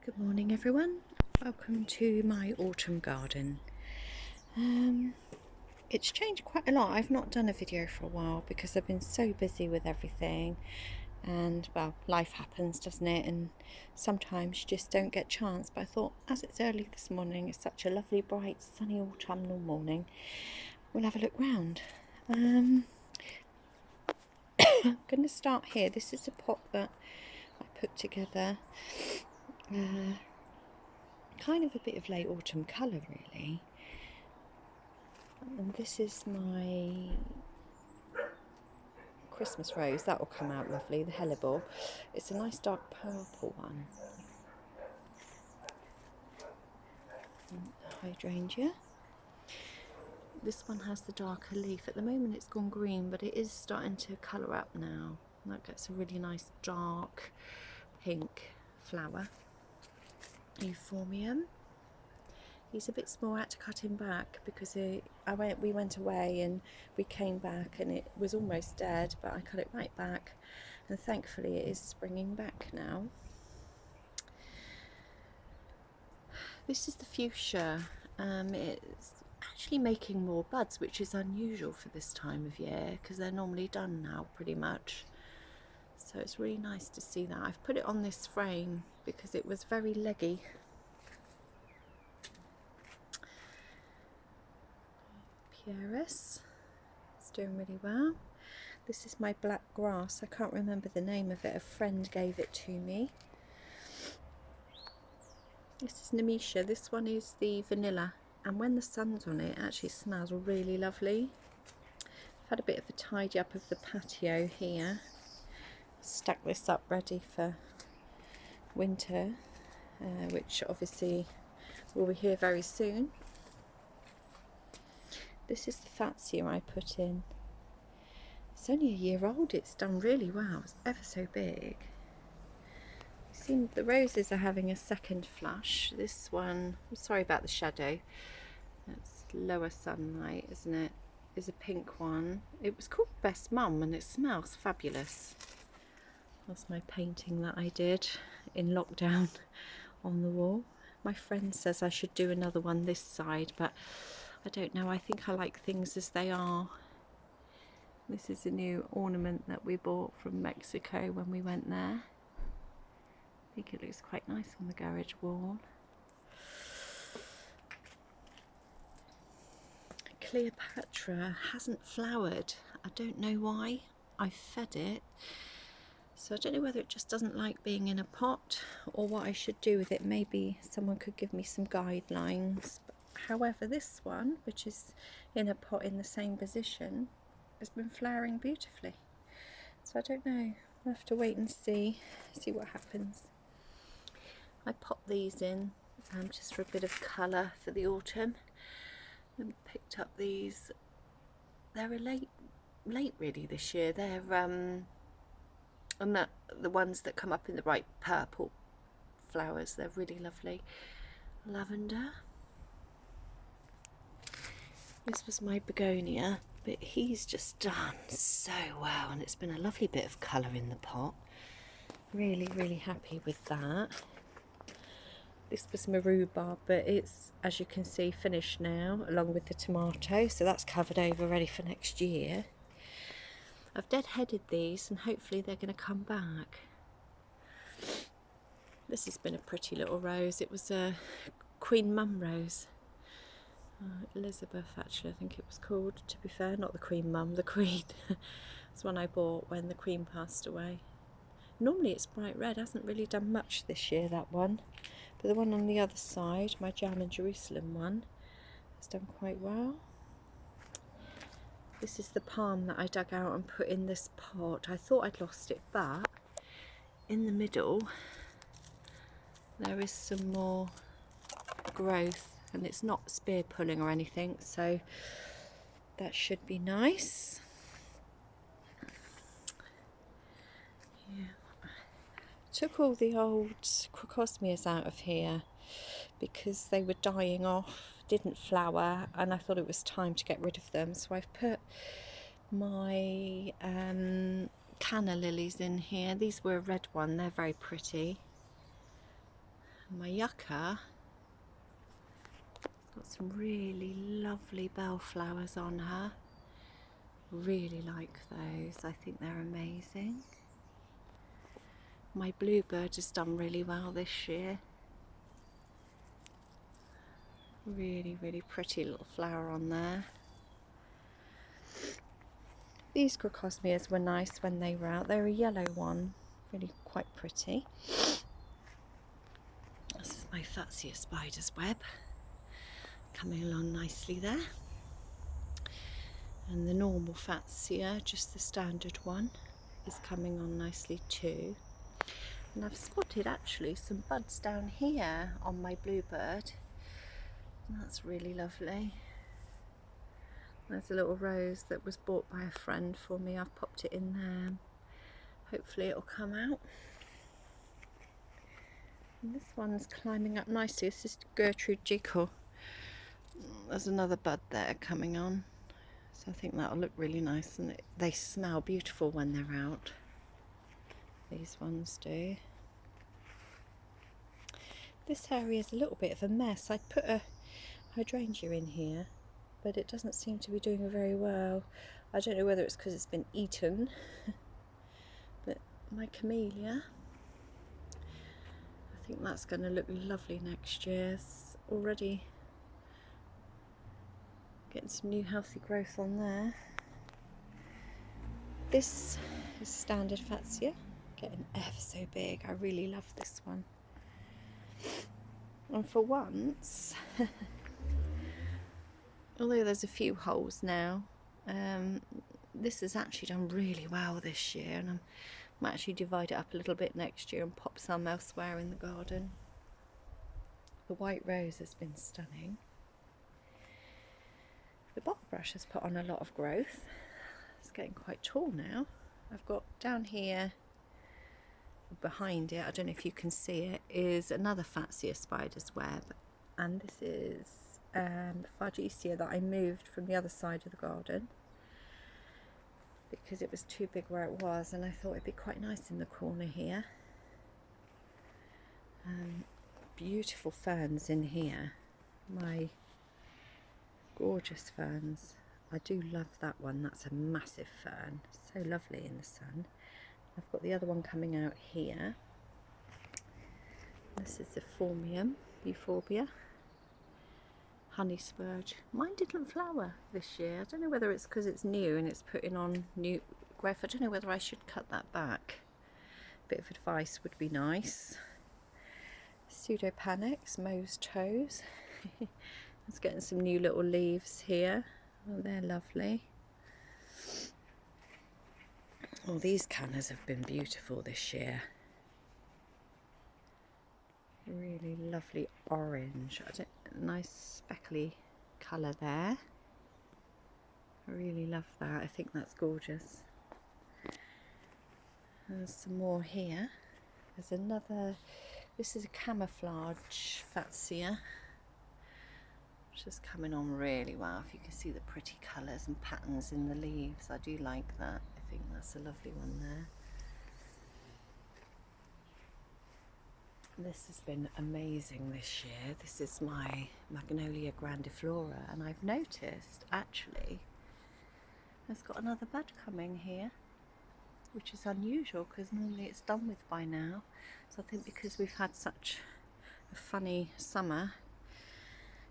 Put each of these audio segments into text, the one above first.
Good morning everyone, welcome to my autumn garden. It's changed quite a lot. I've not done a video for a while because I've been so busy with everything, and well, life happens, doesn't it, and sometimes you just don't get a chance. But I thought, as it's early this morning, it's such a lovely bright sunny autumnal morning, we'll have a look round. I'm going to start here. This is a pot that I put together, kind of a bit of late autumn colour really. And this is my Christmas rose, that will come out lovely, the hellebore. It's a nice dark purple one. And hydrangea. This one has the darker leaf. At the moment it's gone green, but it is starting to colour up now. That gets a really nice dark pink flower. Euphorbium. He's a bit small. I had to cut him back because we went away and we came back and it was almost dead, but I cut it right back, and thankfully it is springing back now. This is the fuchsia. It's actually making more buds, which is unusual for this time of year because they're normally done now pretty much. So it's really nice to see that. I've put it on this frame because it was very leggy. Pieris, it's doing really well. This is my black grass. I can't remember the name of it. A friend gave it to me. This is Nemesia. This one is the vanilla, and when the sun's on it, it actually smells really lovely. I've had a bit of a tidy up of the patio here. Stack this up ready for winter, which obviously will be here very soon. This is the Fatsia I put in. It's only a year old. It's done really well. It's ever so big. You see, the roses are having a second flush. This one, I'm sorry about the shadow. It's lower sunlight, isn't it? Is a pink one. It was called Best Mum and it smells fabulous. That's my painting that I did in lockdown on the wall. My friend says I should do another one this side, but I don't know. I think I like things as they are. This is a new ornament that we bought from Mexico when we went there. I think it looks quite nice on the garage wall. Cleopatra hasn't flowered. I don't know why. I fed it. So I don't know whether it just doesn't like being in a pot or what I should do with it. Maybe someone could give me some guidelines. However, this one, which is in a pot in the same position, has been flowering beautifully. So I don't know. I'll have to wait and see what happens. I popped these in just for a bit of colour for the autumn. And picked up these. They're a late really this year. They're and the ones that come up in the bright purple flowers. They're really lovely. Lavender. This was my begonia, but he's just done so well, and it's been a lovely bit of colour in the pot. Really happy with that. This was my rhubarb, but it's, as you can see, finished now, along with the tomato, so that's covered over, ready for next year. I've deadheaded these, and hopefully they're going to come back. This has been a pretty little rose. It was a Queen Mum rose. Elizabeth, actually, I think it was called, to be fair, not the Queen Mum, the Queen. It's one I bought when the Queen passed away. Normally it's bright red, hasn't really done much this year, that one. But the one on the other side, my Jam in Jerusalem one, has done quite well. This is the palm that I dug out and put in this pot. I thought I'd lost it, but in the middle there is some more growth, and it's not spear pulling or anything, so that should be nice. Yeah. Took all the old crocosmias out of here because they were dying off, didn't flower, and I thought it was time to get rid of them. So I've put my canna lilies in here. These were a red one, they're very pretty. And my yucca got some really lovely bellflowers on her. Really like those. I think they're amazing. My bluebird has done really well this year. Really, really pretty little flower on there. These Crocosmias were nice when they were out. They're a yellow one, really quite pretty. This is my Fatsia spider's web, coming along nicely there. And the normal Fatsia, just the standard one, is coming on nicely too. And I've spotted actually some buds down here on my bluebird. And that's really lovely. There's a little rose that was bought by a friend for me. I've popped it in there. Hopefully it'll come out. And this one's climbing up nicely. This is Gertrude Jekyll. There's another bud there coming on. So I think that'll look really nice, and they smell beautiful when they're out. These ones do. This area is a little bit of a mess. I put a hydrangea in here, but it doesn't seem to be doing very well. I don't know whether it's because it's been eaten, but my camellia, I think that's going to look lovely next year. It's already getting some new healthy growth on there. This is standard Fatsia, getting ever so big. I really love this one. And for once, although there's a few holes now, this has actually done really well this year, and I might actually divide it up a little bit next year and pop some elsewhere in the garden. The white rose has been stunning. The bottlebrush has put on a lot of growth. It's getting quite tall now. I've got down here behind it, I don't know if you can see it, is another Fatsia spider's web, and this is Fargesia that I moved from the other side of the garden because it was too big where it was, and I thought it'd be quite nice in the corner here. Beautiful ferns in here, my gorgeous ferns. I do love that one. That's a massive fern, so lovely in the sun. I've got the other one coming out here. This is the Formium Euphorbia, honey spurge. Mine didn't flower this year. I don't know whether it's because it's new and it's putting on new growth. I don't know whether I should cut that back. A bit of advice would be nice. Pseudopanax, Moe's toes. It's getting some new little leaves here. Oh, they're lovely. Oh, these cannas have been beautiful this year. Really lovely orange. Nice speckly colour there. I really love that. I think that's gorgeous. There's some more here. There's another. This is a camouflage Fatsia, which is coming on really well. If you can see the pretty colours and patterns in the leaves, I do like that. I think that's a lovely one there. This has been amazing this year. This is my Magnolia grandiflora, and I've noticed actually it's got another bud coming here, which is unusual because normally it's done with by now. So I think because we've had such a funny summer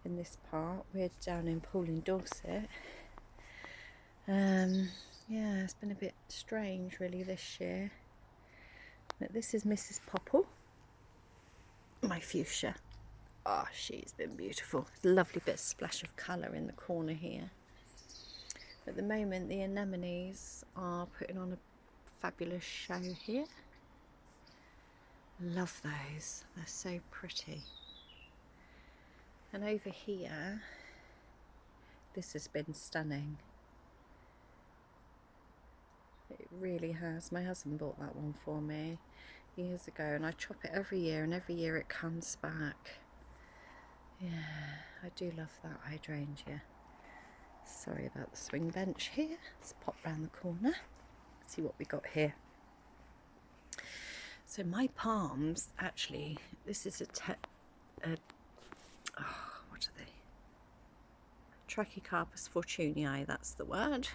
in this part, we're down in Poole in Dorset. Yeah, it's been a bit strange really this year. But this is Mrs. Popple, my fuchsia. Oh, she's been beautiful. Lovely bit of splash of colour in the corner here. At the moment the anemones are putting on a fabulous show here. Love those, they're so pretty. And over here, this has been stunning. It really has. My husband bought that one for me years ago, and I chop it every year, and every year it comes back. Yeah, I do love that hydrangea. Sorry about the swing bench here. Let's pop round the corner, see what we got here. So my palms, actually, this is what are they? Trachycarpus fortunei, that's the word.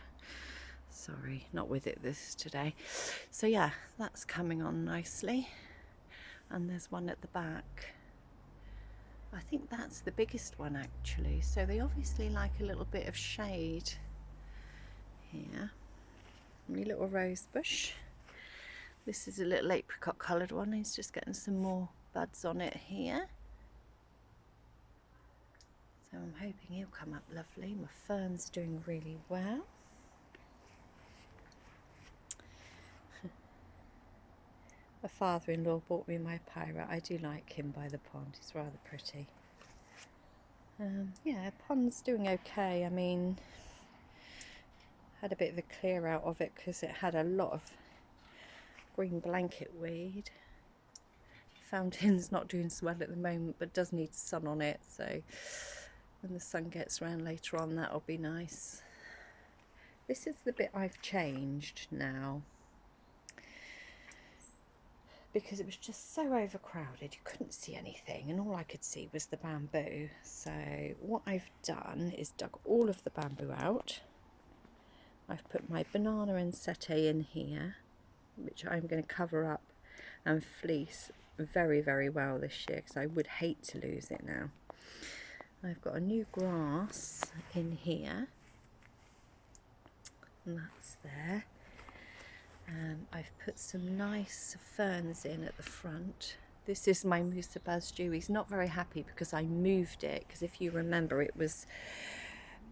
Sorry, not with it this today. So yeah, that's coming on nicely. And there's one at the back. I think that's the biggest one actually. So they obviously like a little bit of shade here. My little rose bush. This is a little apricot coloured one. He's just getting some more buds on it here. So I'm hoping he'll come up lovely. My fern's doing really well. My father-in-law bought me my pirate. I do like him by the pond. He's rather pretty. Yeah, pond's doing okay. I mean, had a bit of a clear out of it because it had a lot of green blanket weed. Fountain's not doing so well at the moment, but does need sun on it, so when the sun gets around later on, that'll be nice. This is the bit I've changed now because it was just so overcrowded, you couldn't see anything, and all I could see was the bamboo. So what I've done is dug all of the bamboo out. I've put my banana and sete in here, which I'm going to cover up and fleece very, very well this year because I would hate to lose it now. I've got a new grass in here, and that's there. I've put some nice ferns in at the front. This is my Musa Basjoo. He's not very happy because I moved it, because if you remember it was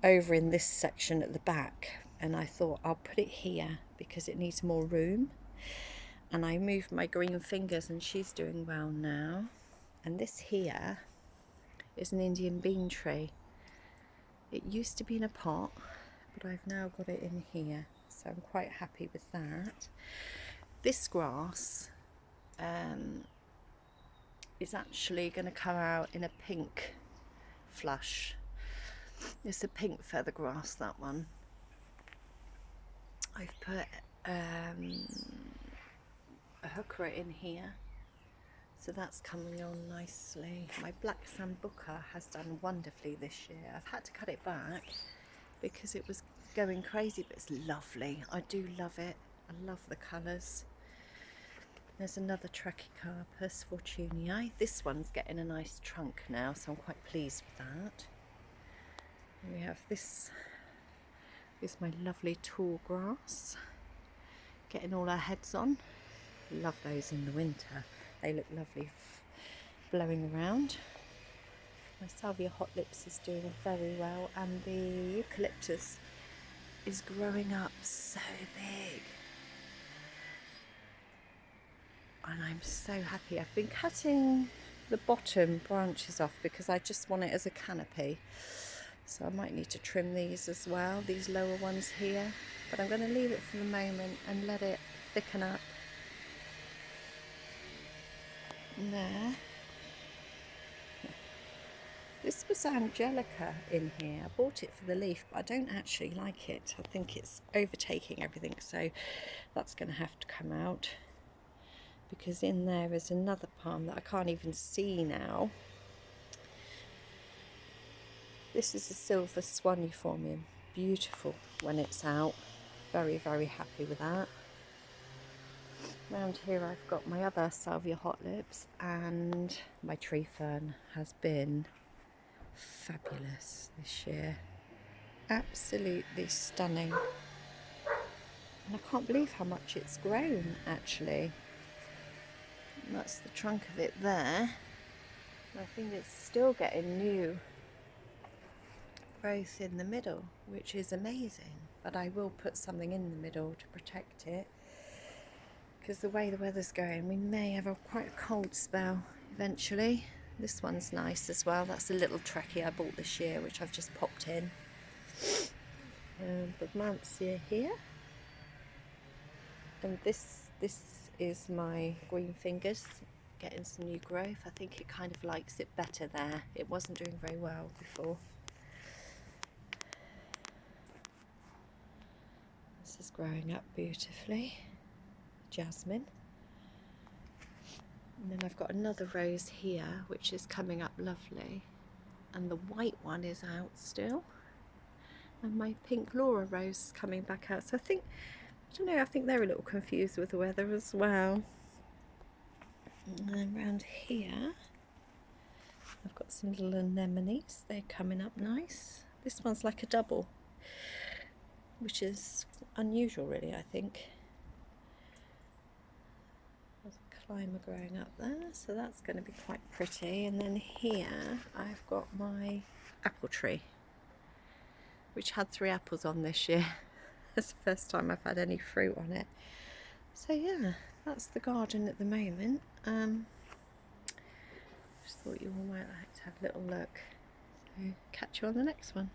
over in this section at the back, and I thought I'll put it here because it needs more room. And I moved my green fingers and she's doing well now. And this here is an Indian bean tree. It used to be in a pot, but I've now got it in here, so I'm quite happy with that. This grass is actually going to come out in a pink flush. It's a pink feather grass, that one. I've put a hooker in here, so that's coming on nicely. My black sambuca has done wonderfully this year. I've had to cut it back because it was going crazy, but it's lovely. I do love it. I love the colours. There's another Trachycarpus fortunei. This one's getting a nice trunk now, so I'm quite pleased with that. And we have this is my lovely tall grass, getting all our heads on. Love those in the winter. They look lovely blowing around. My Salvia Hot Lips is doing very well, and the eucalyptus is growing up so big. And I'm so happy. I've been cutting the bottom branches off because I just want it as a canopy. So I might need to trim these as well, these lower ones here. But I'm going to leave it for the moment and let it thicken up. And there. This was Angelica in here. I bought it for the leaf, but I don't actually like it. I think it's overtaking everything, so that's going to have to come out. Because in there is another palm that I can't even see now. This is a silver swanniformium. Beautiful when it's out. Very, very happy with that. Around here I've got my other Salvia Hot Lips, and my tree fern has been fabulous this year. Absolutely stunning. And I can't believe how much it's grown actually. And that's the trunk of it there. I think it's still getting new growth in the middle, which is amazing. But I will put something in the middle to protect it, because the way the weather's going, we may have quite a cold spell eventually. This one's nice as well. That's a little Trekkie I bought this year, which I've just popped in. Brugmansia here. And this is my green fingers, getting some new growth. I think it kind of likes it better there. It wasn't doing very well before. This is growing up beautifully. Jasmine. And then I've got another rose here which is coming up lovely, and the white one is out still, and my pink Laura rose is coming back out. So I don't know, I think they're a little confused with the weather as well. And then around here I've got some little anemones, they're coming up nice. This one's like a double, which is unusual really, I think. There's a climber growing up there, so that's going to be quite pretty. And then here I've got my apple tree, which had 3 apples on this year. That's the first time I've had any fruit on it. So yeah, that's the garden at the moment. Just thought you all might like to have a little look. So catch you on the next one.